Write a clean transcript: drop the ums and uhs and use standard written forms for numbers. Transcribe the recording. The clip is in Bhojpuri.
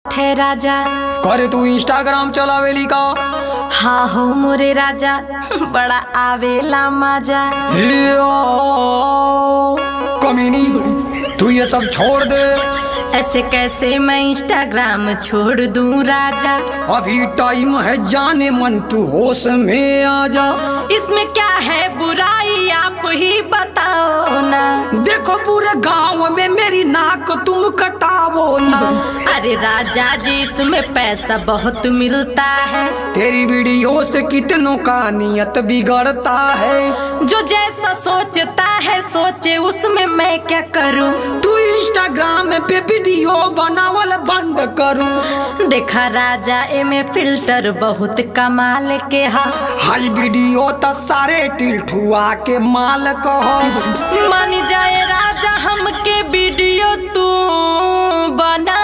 थे राजा करे तू इंस्टाग्राम चलावेली का? हाँ हो मोरे राजा बड़ा आवेला मजा। कमीनी तू ये सब छोड़ दे। ऐसे कैसे मैं इंस्टाग्राम छोड़ दूं राजा। अभी टाइम है जाने मन, तू होश में आ जा। इसमें क्या है बुराई आप ही बताओ ना। देखो पूरे गांव में मेरी नाक तुम कटावो ना। अरे राजा जी इसमें पैसा बहुत मिलता है। तेरी वीडियो से कितनों का नियत बिगड़ता है। जो जैसा सोचता है सोचे उसमें मैं क्या करूं। तू इंस्टाग्राम पे वीडियो बनावल बंद करूं। देखा राजा एमे फिल्टर बहुत कमाल के हा। हाई वीडियो तो सारे टिल्ठुआ के माल कहो। मान जाए राजा हमके वीडियो तू बना